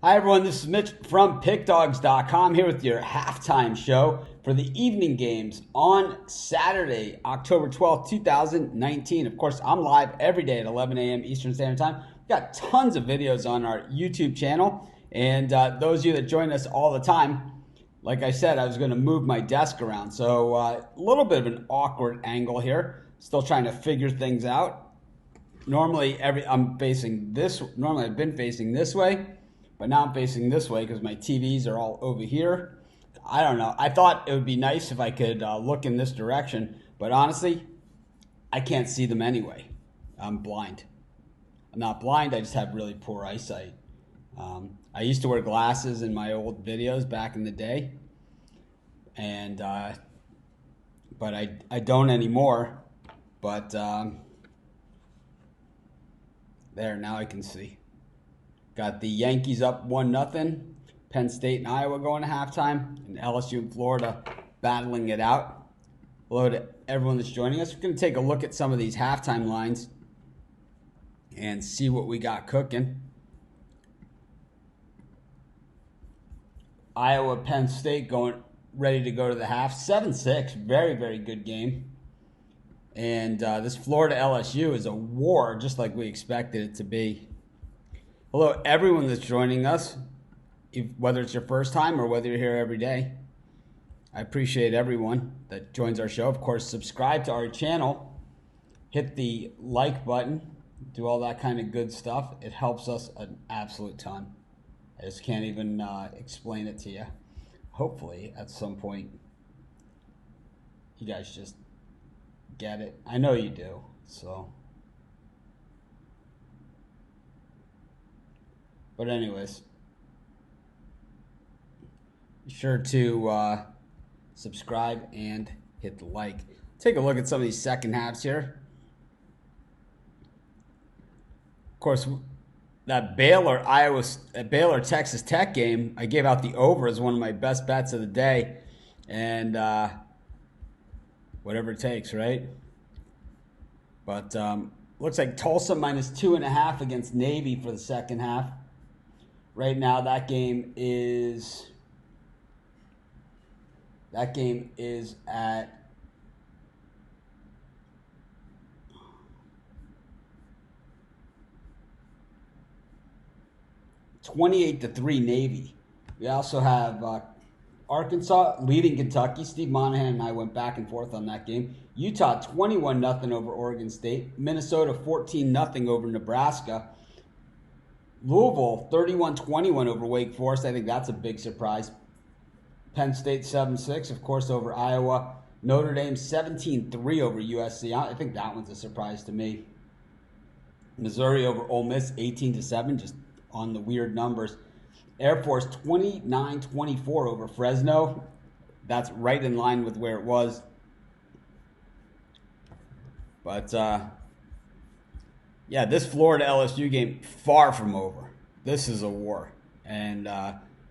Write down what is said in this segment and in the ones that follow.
Hi, everyone. This is Mitch from PickDogs.com here with your halftime show for the evening games on Saturday, October 12th, 2019. Of course, I'm live every day at 11 a.m. Eastern Standard Time. We've got tons of videos on our YouTube channel. And those of you that join us all the time, like I said, I was going to move my desk around. So a little bit of an awkward angle here. Still trying to figure things out. Normally, I'm facing this. Normally, I've been facing this way. But now I'm facing this way because my TVs are all over here. I don't know. I thought it would be nice if I could look in this direction. But honestly, I can't see them anyway. I'm blind. I'm not blind. I just have really poor eyesight. I used to wear glasses in my old videos back in the day. And but I don't anymore. But there, now I can see. Got the Yankees up 1-0. Penn State and Iowa going to halftime. And LSU and Florida battling it out. Hello to everyone that's joining us. We're going to take a look at some of these halftime lines and see what we got cooking. Iowa, Penn State ready to go to the half. 7-6. Very, very good game. And this Florida LSU is a war, just like we expected it to be. Hello, everyone that's joining us, whether it's your first time or whether you're here every day. I appreciate everyone that joins our show. Of course, subscribe to our channel. Hit the like button. Do all that kind of good stuff. It helps us an absolute ton. I just can't even explain it to you. Hopefully, at some point, you guys just get it. I know you do, so... But anyways, be sure to subscribe and hit the like. Take a look at some of these second halves here. Of course, that Baylor Texas Tech game, I gave out the over as one of my best bets of the day, and whatever it takes, right? But looks like Tulsa minus 2.5 against Navy for the second half. Right now, that game is at 28-3 Navy. We also have Arkansas leading Kentucky. Steve Monahan and I went back and forth on that game. Utah 21-0 over Oregon State. Minnesota 14-0 over Nebraska. Louisville 31-21 over Wake Forest. I think that's a big surprise. Penn State 7-6, of course, over Iowa. Notre Dame 17-3 over USC. I think that one's a surprise to me. Missouri over Ole Miss 18-7, just on the weird numbers. Air Force 29-24 over Fresno. That's right in line with where it was. But yeah, this Florida LSU game, far from over. This is a war. And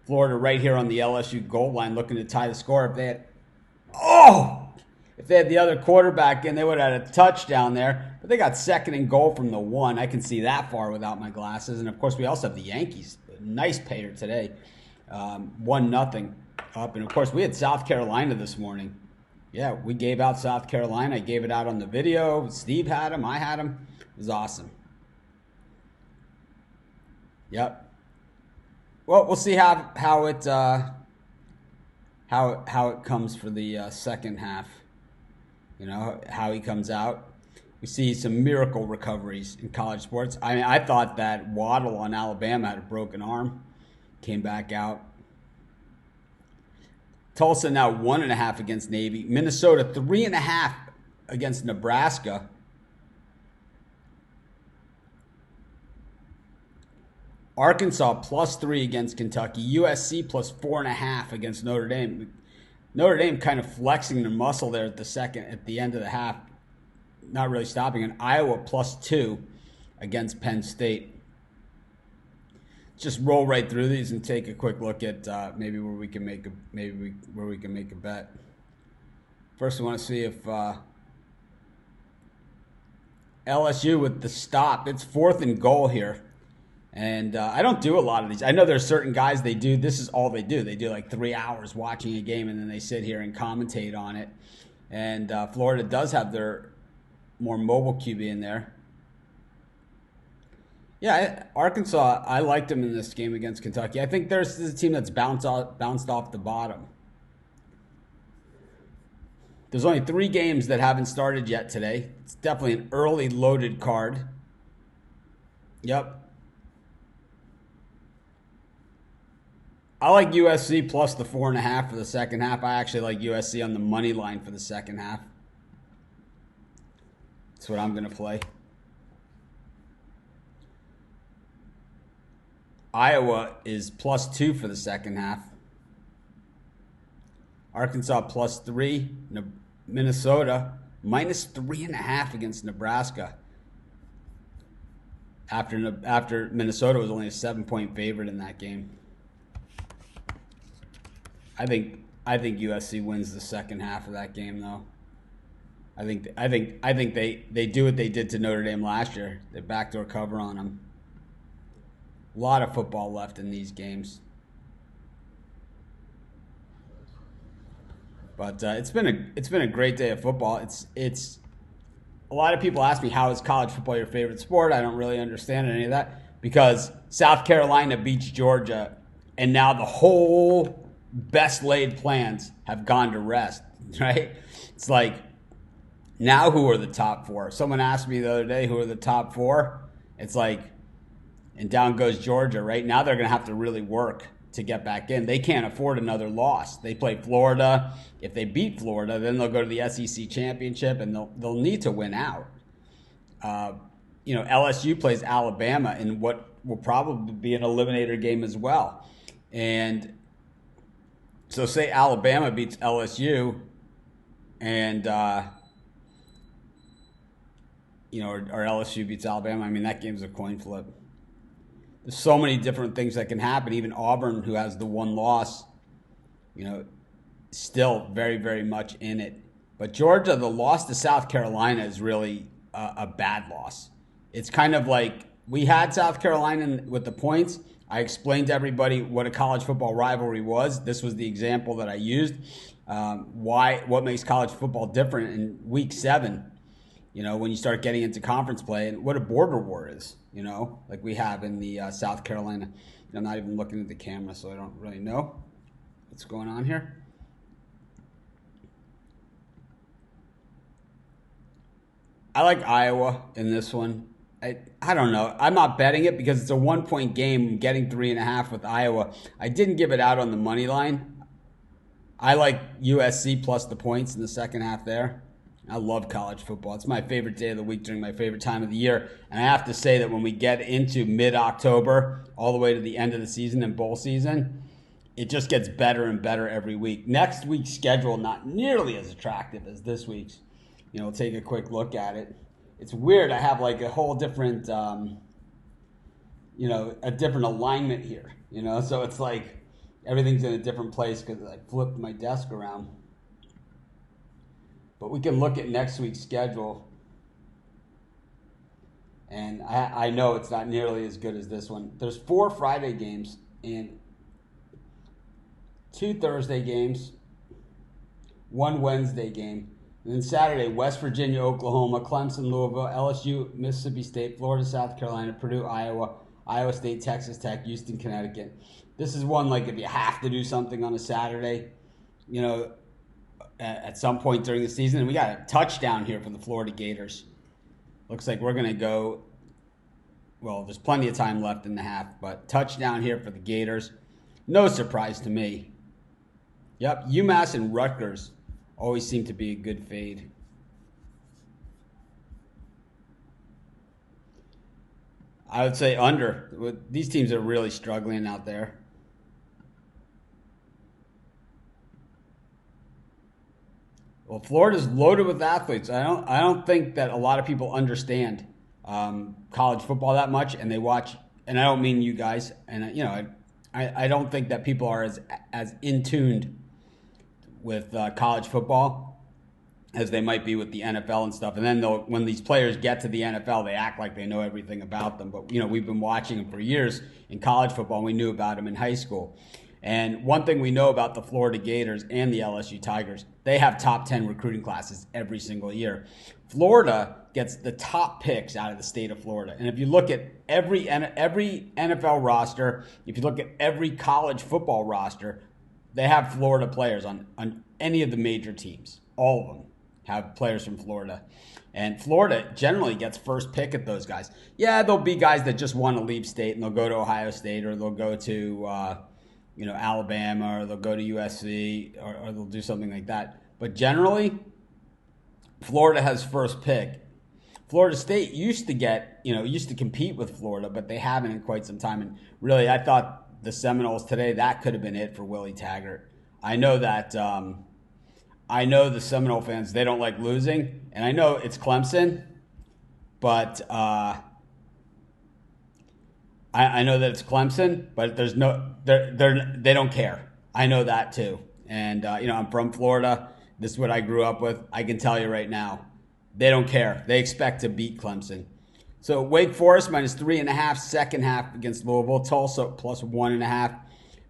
Florida right here on the LSU goal line looking to tie the score. If they had the other quarterback in, they would have had a touchdown there. But they got second and goal from the 1. I can see that far without my glasses. And, of course, we also have the Yankees. Nice payer today. 1-0 up. And, of course, we had South Carolina this morning. Yeah, we gave out South Carolina. I gave it out on the video. Steve had them. I had them. It was awesome. Yep. Well, we'll see how it comes for the second half. You know, how he comes out. We see some miracle recoveries in college sports. I mean, I thought that Waddle on Alabama had a broken arm. Came back out. Tulsa now 1.5 against Navy. Minnesota 3.5 against Nebraska. Arkansas +3 against Kentucky. USC +4.5 against Notre Dame. Notre Dame kind of flexing their muscle there at the end of the half, not really stopping. And Iowa +2 against Penn State. Just roll right through these and take a quick look at maybe where we can make a bet. First, we want to see if LSU with the stop. It's 4th and goal here. And I don't do a lot of these. I know there's certain guys they do. This is all they do. They do like 3 hours watching a game, and then they sit here and commentate on it. And Florida does have their more mobile QB in there. Yeah, Arkansas, I liked them in this game against Kentucky. I think there's a team that's bounced off the bottom. There's only 3 games that haven't started yet today. It's definitely an early loaded card. Yep. I like USC plus the 4.5 for the second half. I actually like USC on the money line for the second half. That's what I'm going to play. Iowa is plus 2 for the second half. Arkansas plus 3. Minnesota minus 3.5 against Nebraska. After Minnesota was only a 7-point favorite in that game. I think USC wins the second half of that game though. I think they do what they did to Notre Dame last year. They backdoor cover on them. A lot of football left in these games. But it's been a great day of football. It's a lot of people ask me, how is college football your favorite sport? I don't really understand any of that because South Carolina beats Georgia, and now the whole best laid plans have gone to rest, right? It's like, now who are the top 4? Someone asked me the other day, who are the top 4? It's like, and down goes Georgia. Right now they're going to have to really work to get back in. They can't afford another loss. They play Florida. If they beat Florida, then they'll go to the SEC championship, and they'll need to win out. LSU plays Alabama in what will probably be an eliminator game as well. And so say Alabama beats LSU, and or LSU beats Alabama. I mean, that game's a coin flip. There's so many different things that can happen. Even Auburn, who has the 1 loss, still very, very much in it. But Georgia, the loss to South Carolina is really a bad loss. It's kind of like, we had South Carolina with the points. I explained to everybody what a college football rivalry was. This was the example that I used. What makes college football different in week 7, when you start getting into conference play, and what a border war is, like we have in the South Carolina. I'm not even looking at the camera, so I don't really know what's going on here. I like Iowa in this one. I don't know. I'm not betting it because it's a 1-point game. I'm getting 3.5 with Iowa. I didn't give it out on the money line. I like USC plus the points in the second half there. I love college football. It's my favorite day of the week during my favorite time of the year. And I have to say that when we get into mid-October, all the way to the end of the season and bowl season, it just gets better and better every week. Next week's schedule, not nearly as attractive as this week's. We'll take a quick look at it. It's weird. I have like a whole different, a different alignment here. So it's like everything's in a different place because I flipped my desk around. But we can look at next week's schedule. And I know it's not nearly as good as this one. There's 4 Friday games and 2 Thursday games, 1 Wednesday game. And then Saturday, West Virginia, Oklahoma, Clemson, Louisville, LSU, Mississippi State, Florida, South Carolina, Purdue, Iowa, Iowa State, Texas Tech, Houston, Connecticut. This is one, like, if you have to do something on a Saturday, at some point during the season. And we got a touchdown here for the Florida Gators. Looks like we're going to go, well, there's plenty of time left in the half, but touchdown here for the Gators. No surprise to me. Yep, UMass and Rutgers always seem to be a good fade. I would say under. These teams are really struggling out there. Well, Florida's loaded with athletes. I don't think that a lot of people understand college football that much, and they watch. And I don't mean you guys. And I don't think that people are as in tuned with college football as they might be with the NFL and stuff. And then when these players get to the NFL, they act like they know everything about them. But, we've been watching them for years in college football, and we knew about them in high school. And one thing we know about the Florida Gators and the LSU Tigers, they have top 10 recruiting classes every single year. Florida gets the top picks out of the state of Florida. And if you look at every NFL roster, if you look at every college football roster, they have Florida players on any of the major teams. All of them have players from Florida. And Florida generally gets first pick at those guys. Yeah, there'll be guys that just want to leave state and they'll go to Ohio State, or they'll go to Alabama, or they'll go to USC, or they'll do something like that. But generally, Florida has first pick. Florida State used to compete with Florida, but they haven't in quite some time. And really, I thought the Seminoles today, that could have been it for Willie Taggart. I know that I know the Seminole fans, they don't like losing, and I know it's Clemson, but I know that it's Clemson, but they don't care. I know that too. And I'm from Florida. This is what I grew up with. I can tell you right now, they don't care. They expect to beat Clemson. So Wake Forest minus 3.5 second half against Louisville. Tulsa plus 1.5.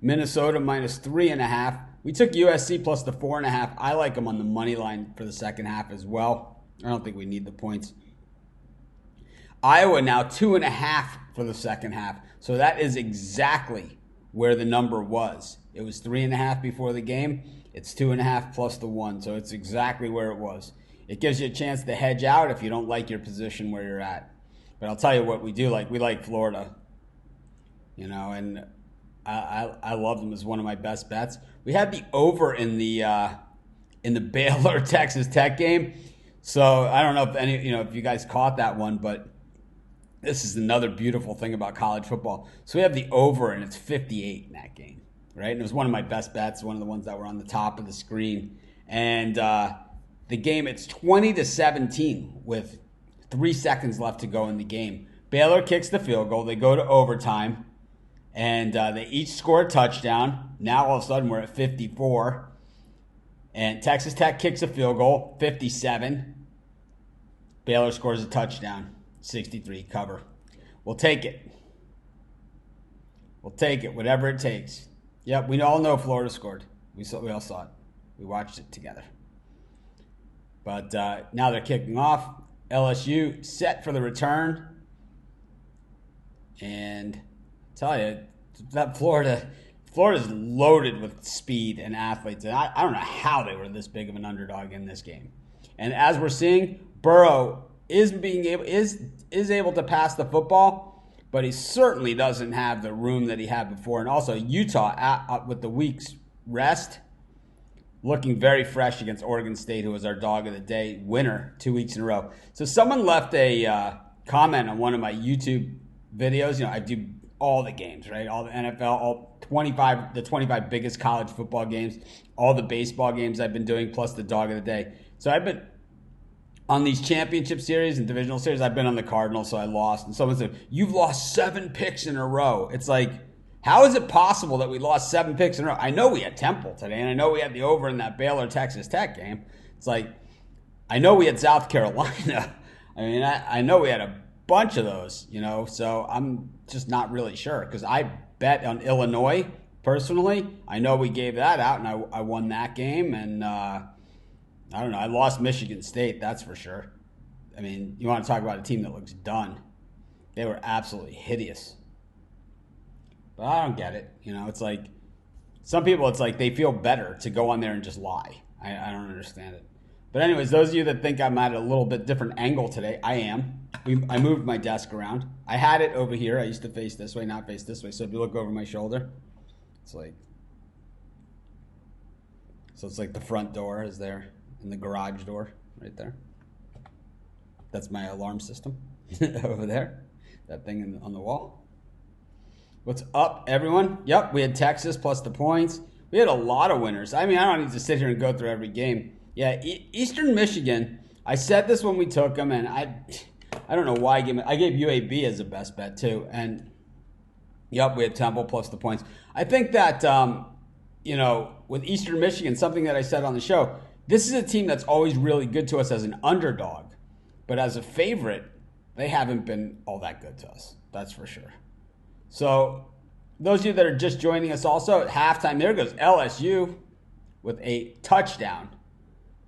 Minnesota minus 3.5. We took USC plus the 4.5. I like them on the money line for the second half as well. I don't think we need the points. Iowa now 2.5 for the second half. So that is exactly where the number was. It was 3.5 before the game. It's 2.5 plus the 1. So it's exactly where it was. It gives you a chance to hedge out if you don't like your position where you're at. But I'll tell you what we do like. We like Florida. And I love them as one of my best bets. We had the over in the Baylor Texas Tech game. So I don't know if if you guys caught that one, but this is another beautiful thing about college football. So we have the over, and it's 58 in that game, right? And it was one of my best bets, one of the ones that were on the top of the screen. And the game, it's 20-17 with 3 seconds left to go in the game. Baylor kicks the field goal. They go to overtime, and they each score a touchdown. Now all of a sudden we're at 54. And Texas Tech kicks a field goal, 57. Baylor scores a touchdown, 63, cover. We'll take it. We'll take it, whatever it takes. Yep, we all know Florida scored. We all saw it. We watched it together. But now they're kicking off. LSU set for the return. And I tell you, that Florida's loaded with speed and athletes. And I don't know how they were this big of an underdog in this game. And as we're seeing, Burrow is able to pass the football, but he certainly doesn't have the room that he had before. And also Utah, with the week's rest, looking very fresh against Oregon State, who was our dog of the day winner 2 weeks in a row. So someone left a comment on one of my YouTube videos. I do all the games, right? All the NFL, all 25 biggest college football games, all the baseball games I've been doing, plus the dog of the day. So I've been on these championship series and divisional series. I've been on the Cardinals, so I lost. And someone said, "You've lost 7 picks in a row." It's like, how is it possible that we lost 7 picks in a row? I know we had Temple today, and I know we had the over in that Baylor Texas Tech game. It's like, I know we had South Carolina. I mean, I know we had a bunch of those, so I'm just not really sure, because I bet on Illinois personally. I know we gave that out, and I won that game, and I don't know. I lost Michigan State, that's for sure. I mean, you want to talk about a team that looks done. They were absolutely hideous. But I don't get it. It's like, some people, it's like they feel better to go on there and just lie. I don't understand it. But anyways, those of you that think I'm at a little bit different angle today, I am. I moved my desk around. I had it over here. I used to face this way, not face this way. So if you look over my shoulder, it's like the front door is there and the garage door right there. That's my alarm system over there. That thing on the wall. What's up, everyone? Yep, we had Texas plus the points. We had a lot of winners. I mean, I don't need to sit here and go through every game. Yeah, Eastern Michigan, I said this when we took them, and I don't know why I gave UAB as a best bet too. And yep, we had Temple plus the points. I think that with Eastern Michigan, something that I said on the show, This is a team that's always really good to us as an underdog, but as a favorite, they haven't been all that good to us. That's for sure. So those of you that are just joining us also at halftime, there goes LSU with a touchdown.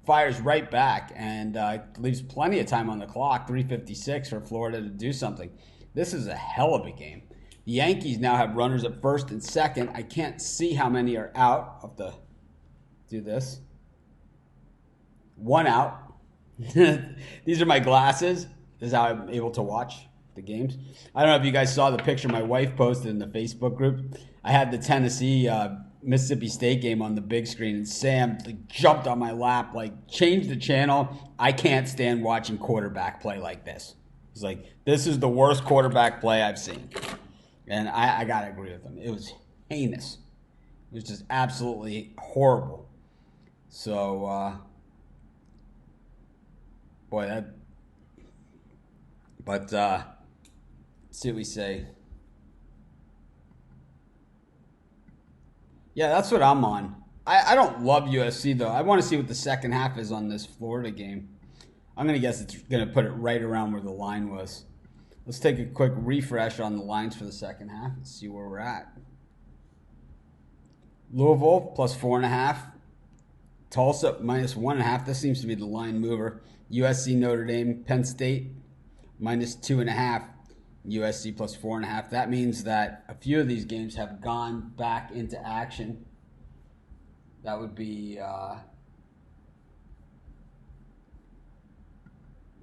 Fires right back and leaves plenty of time on the clock, 3:56 for Florida to do something. This is a hell of a game. The Yankees now have runners at first and second. I can't see how many are out. I'll have to do this. One out. These are my glasses. This is how I'm able to watch the games. I don't know if you guys saw the picture my wife posted in the Facebook group. I had the Tennessee Mississippi State game on the big screen, and Sam jumped on my lap, changed the channel. I can't stand watching quarterback play like this. He's like, this is the worst quarterback play I've seen. And I got to agree with him. It was heinous. It was just absolutely horrible. So, let's see what we say. Yeah, that's what I'm on. I don't love USC, though. I want to see what the second half is on this Florida game. I'm going to guess it's going to put it right around where the line was. Let's take a quick refresh on the lines for the second half and see where we're at. Louisville plus 4.5. Tulsa minus 1.5. This seems to be the line mover. USC, Notre Dame, Penn State minus 2.5. USC plus 4.5. That means that a few of these games have gone back into action. That would be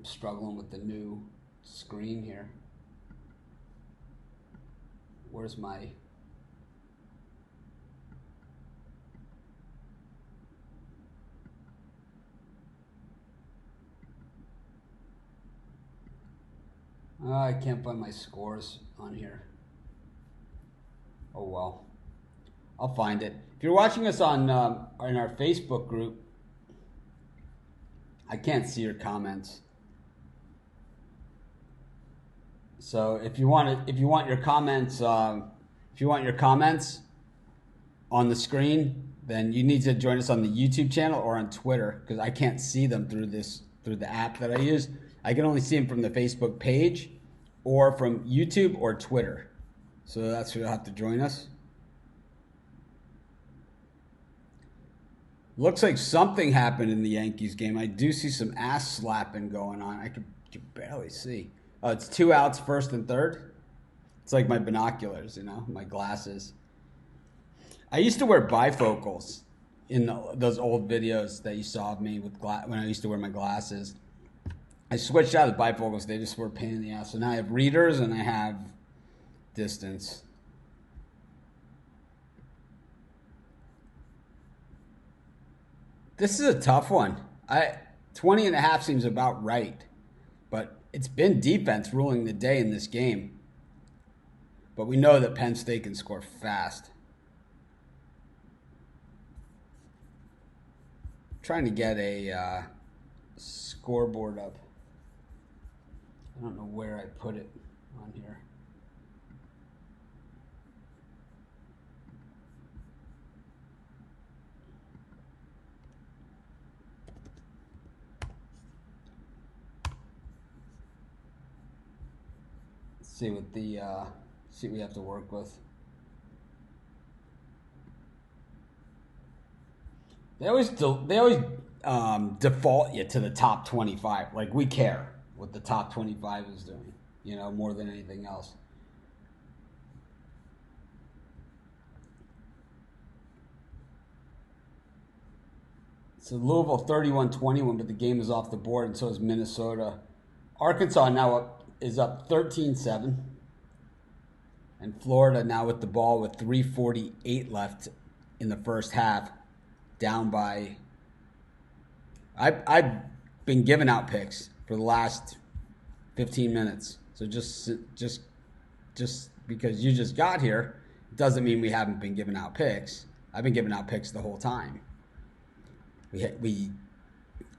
struggling with the new screen here. Where's my... I can't find my scores on here. Oh well. I'll find it. If you're watching us on in our Facebook group, I can't see your comments. So if you want your comments on the screen, then you need to join us on the YouTube channel or on Twitter, because I can't see them through the app that I use. I can only see them from the Facebook page or from YouTube or Twitter. So that's where you'll have to join us. Looks like something happened in the Yankees game. I do see some ass slapping going on. I can barely see. Oh, it's 2 outs, first and third. It's like my binoculars, my glasses. I used to wear bifocals in those old videos that you saw of me when I used to wear my glasses. I switched out of the bifocals. They just were a pain in the ass. So now I have readers and I have distance. This is a tough one. 20.5 seems about right. But it's been defense ruling the day in this game. But we know that Penn State can score fast. I'm trying to get a scoreboard up. I don't know where I put it on here. Let's see what we have to work with. They always default you to the top 25. Like, we care what the top 25 is doing, more than anything else. So Louisville 31-21, but the game is off the board, and so is Minnesota. Arkansas now is up 13-7. And Florida now with the ball with 3:48 left in the first half, down by... I've been giving out picks for the last 15 minutes. So just because you just got here doesn't mean we haven't been giving out picks. I've been giving out picks the whole time.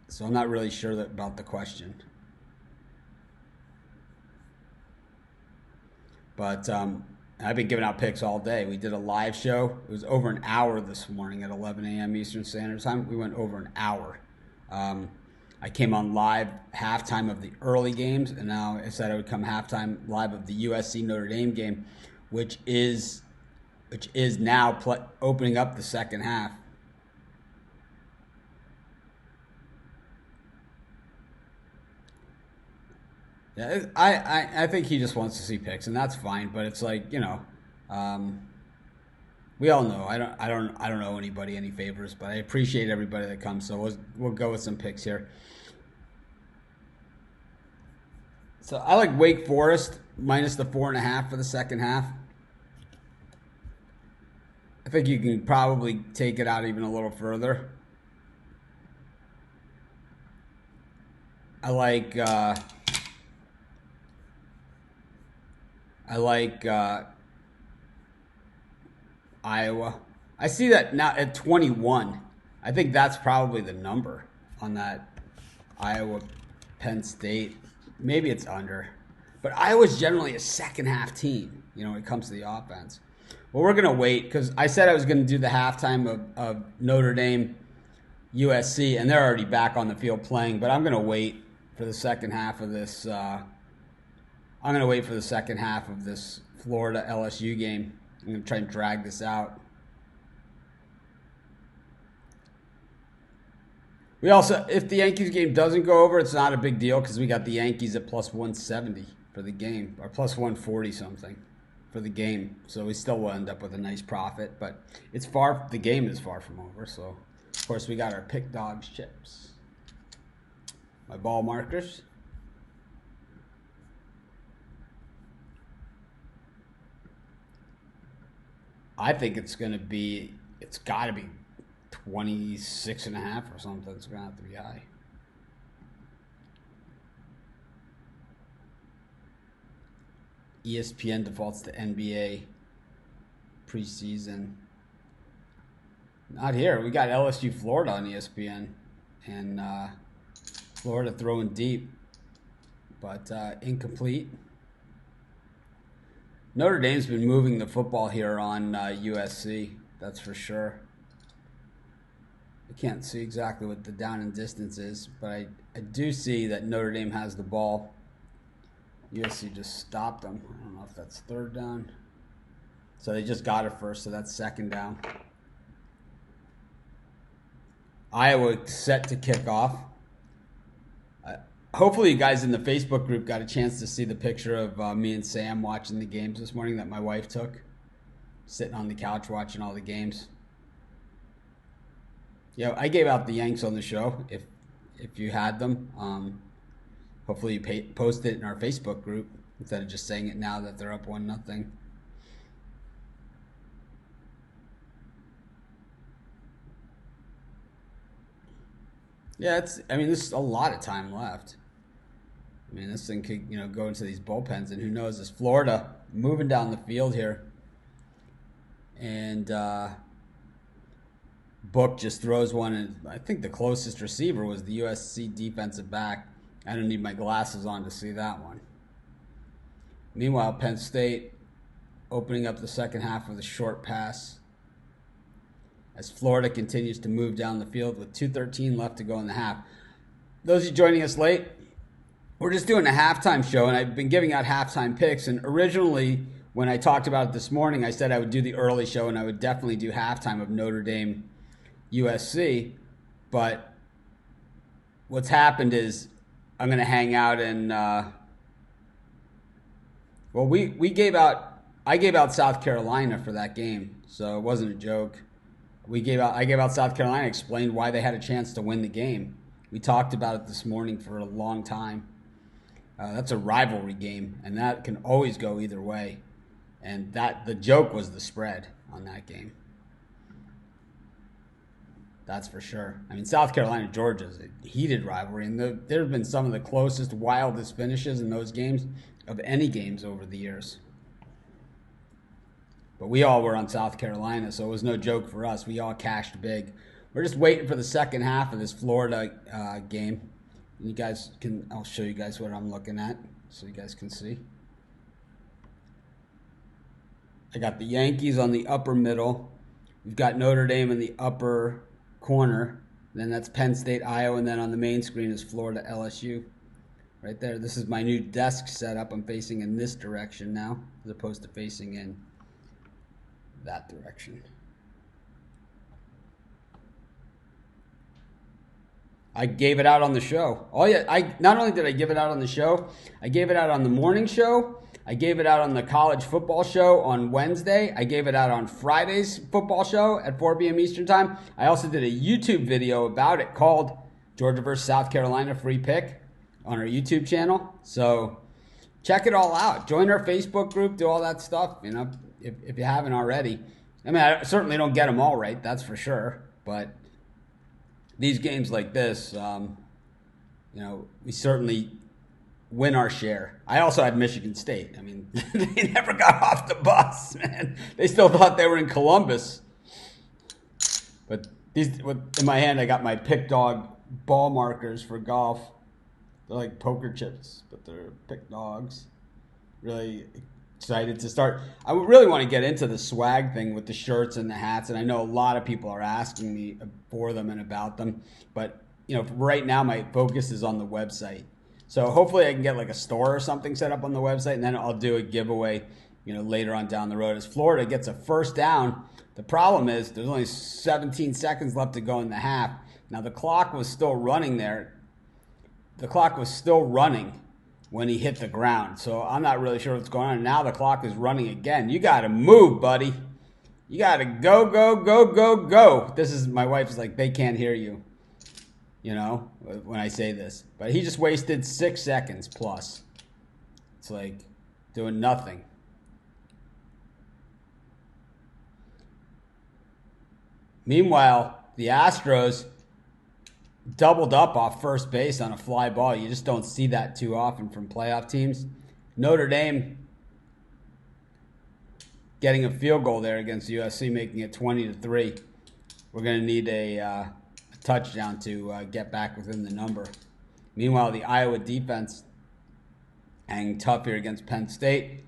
So I'm not really sure about the question. But I've been giving out picks all day. We did a live show. It was over an hour this morning at 11 a.m. Eastern Standard Time. We went over an hour I came on live halftime of the early games, and now I said I would come halftime live of the USC Notre Dame game, which is now opening up the second half. Yeah, I think he just wants to see picks, and that's fine. But it's like, we all know I don't know anybody any favors, but I appreciate everybody that comes. So we'll go with some picks here. So I like Wake Forest minus the 4.5 for the second half. I think you can probably take it out even a little further. I like Iowa. I see that now at 21. I think that's probably the number on that Iowa Penn State. Maybe it's under. But Iowa's generally a second half team, when it comes to the offense. Well, we're going to wait because I said I was going to do the halftime of Notre Dame USC, and they're already back on the field playing. But I'm going to wait for the second half of this. I'm going to wait for the second half of this Florida LSU game. I'm going to try and drag this out. We also, if the Yankees game doesn't go over, it's not a big deal because we got the Yankees at plus 170 for the game, or plus 140 something for the game. So we still will end up with a nice profit, but the game is far from over. So, of course, we got our Pick Dogs chips. My ball markers. I think it's got to be 26.5 or something. It's going to have to be high. ESPN defaults to NBA preseason. Not here. We got LSU Florida on ESPN. And Florida throwing deep. But incomplete. Notre Dame's been moving the football here on USC. That's for sure. I can't see exactly what the down and distance is, but I do see that Notre Dame has the ball. USC just stopped them. I don't know if that's third down. So they just got it first, so that's second down. Iowa set to kick off. Hopefully you guys in the Facebook group got a chance to see the picture of me and Sam watching the games this morning that my wife took. Sitting on the couch watching all the games. I gave out the Yanks on the show if you had them. Hopefully you post it in our Facebook group instead of just saying it now that they're up 1-0. Yeah, there's a lot of time left. This thing could, go into these bullpens, and who knows? Is Florida moving down the field here, and Book just throws one, and I think the closest receiver was the USC defensive back. I don't need my glasses on to see that one. Meanwhile, Penn State opening up the second half with a short pass as Florida continues to move down the field with 2:13 left to go in the half. Those of you joining us late, we're just doing a halftime show, and I've been giving out halftime picks. And originally, when I talked about it this morning, I said I would do the early show, and I would definitely do halftime of Notre Dame USC. But what's happened is I'm going to hang out and I gave out South Carolina for that game, so it wasn't a joke. I gave out South Carolina, explained why they had a chance to win the game. We talked about it this morning for a long time. That's a rivalry game, and that can always go either way. And the joke was the spread on that game. That's for sure. South Carolina, Georgia is a heated rivalry, and there have been some of the closest, wildest finishes in those games of any games over the years. But we all were on South Carolina, so it was no joke for us. We all cashed big. We're just waiting for the second half of this Florida game. I'll show you guys what I'm looking at so you guys can see. I got the Yankees on the upper middle. We've got Notre Dame in the upper corner. And then that's Penn State, Iowa, and then on the main screen is Florida, LSU. Right there. This is my new desk setup. I'm facing in this direction now, as opposed to facing in that direction. I gave it out on the show. Oh yeah, not only did I give it out on the show, I gave it out on the morning show. I gave it out on the college football show on Wednesday. I gave it out on Friday's football show at 4 p.m. Eastern time. I also did a YouTube video about it called Georgia versus South Carolina Free Pick on our YouTube channel. So check it all out. Join our Facebook group, do all that stuff, you know, if you haven't already. I mean, I certainly don't get them all right, that's for sure, but these games like this, you know, we certainly win our share. I also had Michigan State. I mean, they never got off the bus, man. They still thought they were in Columbus. But these, in my hand, I got my Pick Dog ball markers for golf. They're like poker chips, but they're Pick Dogs. Really excited to start. I really want to get into the swag thing with the shirts and the hats, and I know a lot of people are asking me for them and about them, but you know, right now my focus is on the website. So hopefully I can get like a store or something set up on the website, and then I'll do a giveaway, you know, later on down the road. As Florida gets a first down, the problem is there's only 17 seconds left to go in the half. Now the clock was still running there. The clock was still running when he hit the ground. So I'm not really sure what's going on. Now the clock is running again. You got to move, buddy. You got to go, go, go, go, go. This is, my wife's like, they can't hear you, you know, when I say this. But he just wasted 6 seconds plus. It's like doing nothing. Meanwhile, the Astros doubled up off first base on a fly ball. You just don't see that too often from playoff teams. Notre Dame getting a field goal there against USC, making it 20-3. We're going to need a touchdown to get back within the number. Meanwhile, the Iowa defense hanging tough here against Penn State.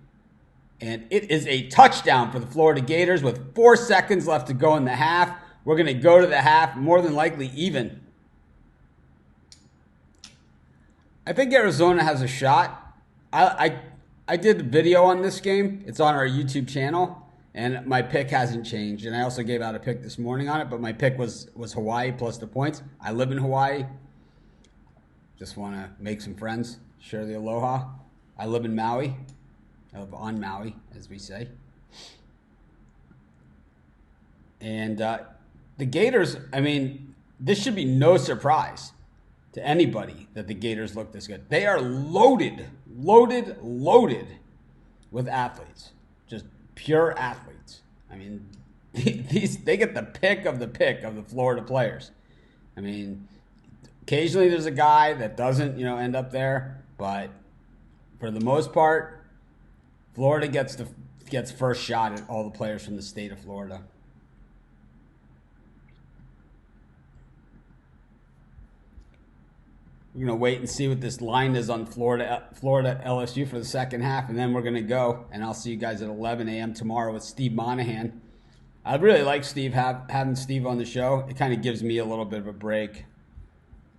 And it is a touchdown for the Florida Gators with 4 seconds left to go in the half. We're going to go to the half, more than likely even. I think Arizona has a shot. I did a video on this game. It's on our YouTube channel, and my pick hasn't changed. And I also gave out a pick this morning on it, but my pick was Hawaii plus the points. I live in Hawaii. Just want to make some friends, share the aloha. I live in Maui. I live on Maui, as we say. And the Gators, I mean, this should be no surprise to anybody that the Gators look this good. They are loaded with athletes, just pure athletes. I mean, they get the pick of the Florida players. I mean, occasionally there's a guy that doesn't, you know, end up there, but for the most part, Florida gets first shot at all the players from the state of Florida. We're going to wait and see what this line is on Florida LSU for the second half, and then we're going to go. And I'll see you guys at 11 a.m. tomorrow with Steve Monahan. I really like Steve, having Steve on the show. It kind of gives me a little bit of a break.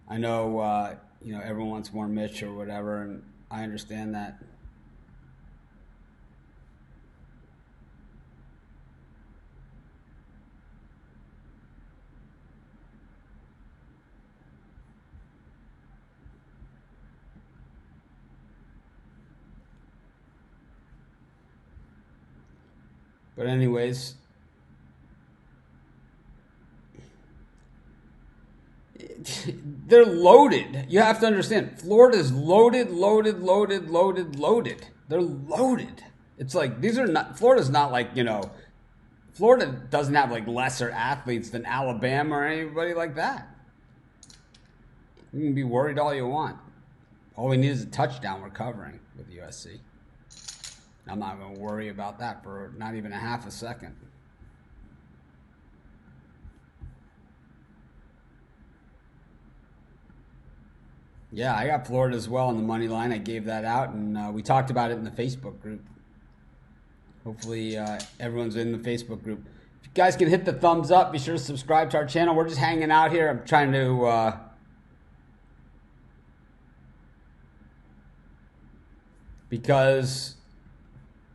I know, you know, everyone wants more Mitch or whatever, and I understand that. But anyways, they're loaded. You have to understand, Florida's loaded. They're loaded. It's like, Florida's not like, you know, Florida doesn't have like lesser athletes than Alabama or anybody like that. You can be worried all you want. All we need is a touchdown we're covering with USC. I'm not going to worry about that for not even a half a second. Yeah, I got Florida as well on the money line. I gave that out, and we talked about it in the Facebook group. Hopefully everyone's in the Facebook group. If you guys can hit the thumbs up, be sure to subscribe to our channel. We're just hanging out here. I'm trying to because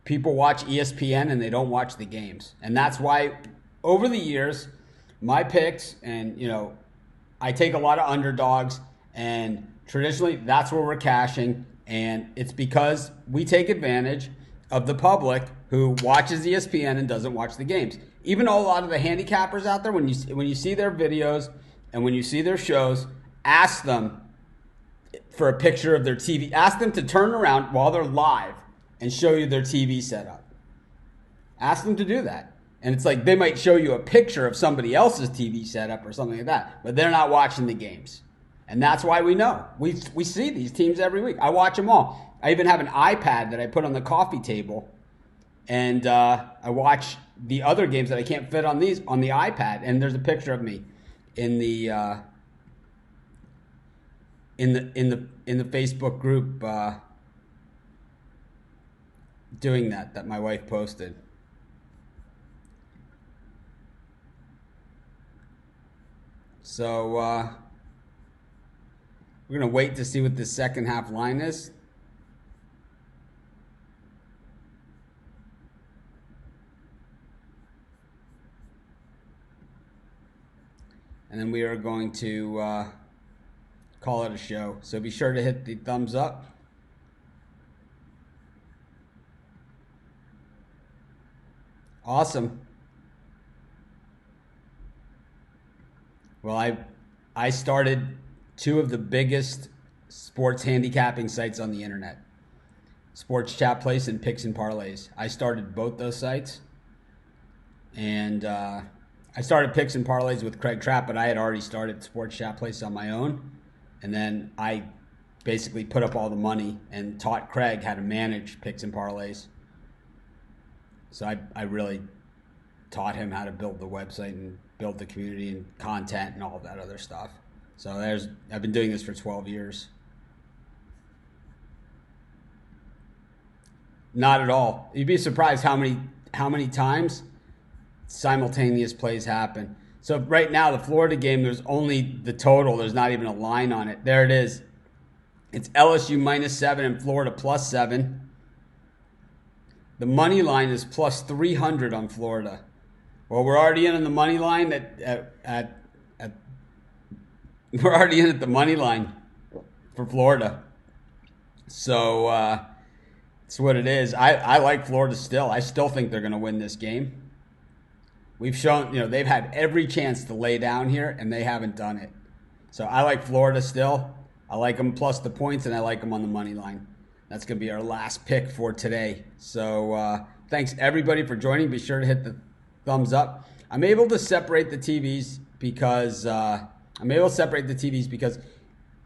people watch ESPN and they don't watch the games. And that's why over the years, my picks, and I take a lot of underdogs, and traditionally that's where we're cashing. And it's because we take advantage of the public who watches ESPN and doesn't watch the games. Even a lot of the handicappers out there, when you see their videos and when you see their shows, ask them for a picture of their TV. Ask them to turn around while they're live and show you their TV setup. Ask them to do that. And it's like they might show you a picture of somebody else's TV setup or something like that, but they're not watching the games. And that's why we know. We see these teams every week. I watch them all. I even have an iPad that I put on the coffee table, and I watch the other games that I can't fit on the iPad. And there's a picture of me in the Facebook group doing that my wife posted. So we're going to wait to see what the second half line is. And then we are going to call it a show. So be sure to hit the thumbs up. Awesome. Well, I started two of the biggest sports handicapping sites on the internet. Sports Chat Place and Picks and Parlays. I started both those sites. And I started Picks and Parlays with Craig Trapp, but I had already started Sports Chat Place on my own. And then I basically put up all the money and taught Craig how to manage Picks and Parlays. So I really taught him how to build the website and build the community and content and all of that other stuff. So I've been doing this for 12 years. Not at all. You'd be surprised how many times simultaneous plays happen. So right now, the Florida game, there's only the total. There's not even a line on it. There it is. It's LSU -7 and Florida +7. The money line is +300 on Florida. Well, we're already in the money line we're already in at the money line for Florida. So it's what it is. I like Florida still. I still think they're going to win this game. We've shown, they've had every chance to lay down here, and they haven't done it. So I like Florida still. I like them plus the points, and I like them on the money line. That's going to be our last pick for today. So thanks, everybody, for joining. Be sure to hit the thumbs up. I'm able to separate the TVs because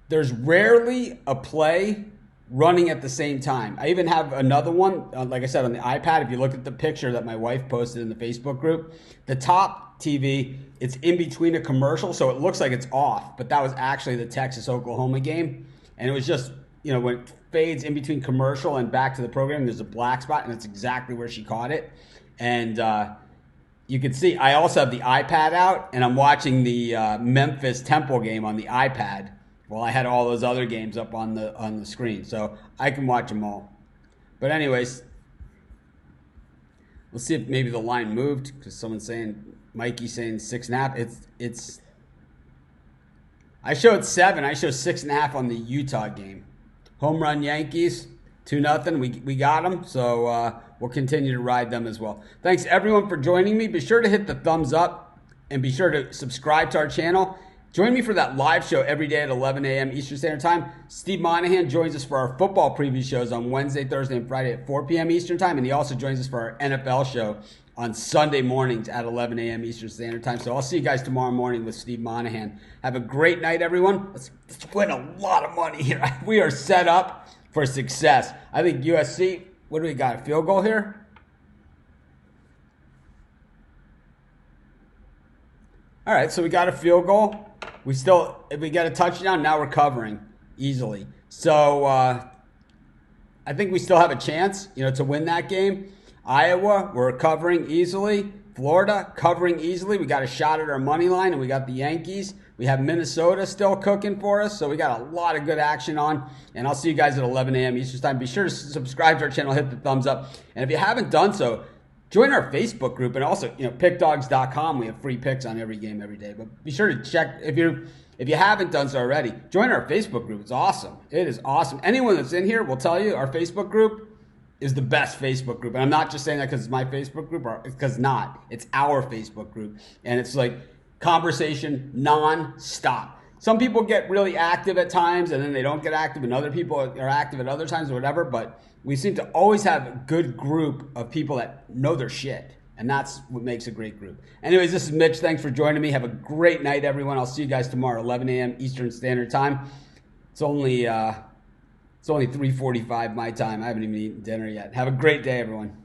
there's rarely a play running at the same time. I even have another one, like I said, on the iPad. If you look at the picture that my wife posted in the Facebook group, the top TV, it's in between a commercial, so it looks like it's off, but that was actually the Texas-Oklahoma game. And it was just, when it fades in between commercial and back to the program, there's a black spot, and that's exactly where she caught it. And you can see I also have the iPad out, and I'm watching the Memphis-Temple game on the iPad. Well, I had all those other games up on the screen, so I can watch them all. But anyways, let's see if maybe the line moved, because someone's saying, Mikey's saying 6.5. It's. I showed 7. I showed 6.5 on the Utah game. Home run Yankees, 2-0. We got them, so we'll continue to ride them as well. Thanks everyone for joining me. Be sure to hit the thumbs up and be sure to subscribe to our channel. Join me for that live show every day at 11 a.m. Eastern Standard Time. Steve Monahan joins us for our football preview shows on Wednesday, Thursday, and Friday at 4 p.m. Eastern Time. And he also joins us for our NFL show on Sunday mornings at 11 a.m. Eastern Standard Time. So I'll see you guys tomorrow morning with Steve Monahan. Have a great night, everyone. Let's win a lot of money here. We are set up for success. I think USC, what do we got, a field goal here? All right, so we got a field goal. If we get a touchdown, now we're covering easily. So I think we still have a chance, to win that game. Iowa, we're covering easily. Florida covering easily. We got a shot at our money line, and we got the Yankees. We have Minnesota still cooking for us, so we got a lot of good action on. And I'll see you guys at 11 a.m. Eastern Time. Be sure to subscribe to our channel, hit the thumbs up. And if you haven't done so, join our Facebook group. And also, pickdogs.com. We have free picks on every game every day. But be sure to check if you haven't done so already. Join our Facebook group. It's awesome. It is awesome. Anyone that's in here will tell you our Facebook group is the best Facebook group. And I'm not just saying that because it's my Facebook group, or it's because not. It's our Facebook group. And it's like conversation non-stop. Some people get really active at times and then they don't get active, and other people are active at other times or whatever. But we seem to always have a good group of people that know their shit. And that's what makes a great group. Anyways, this is Mitch. Thanks for joining me. Have a great night, everyone. I'll see you guys tomorrow, 11 a.m. Eastern Standard Time. It's only 3:45 my time. I haven't even eaten dinner yet. Have a great day, everyone.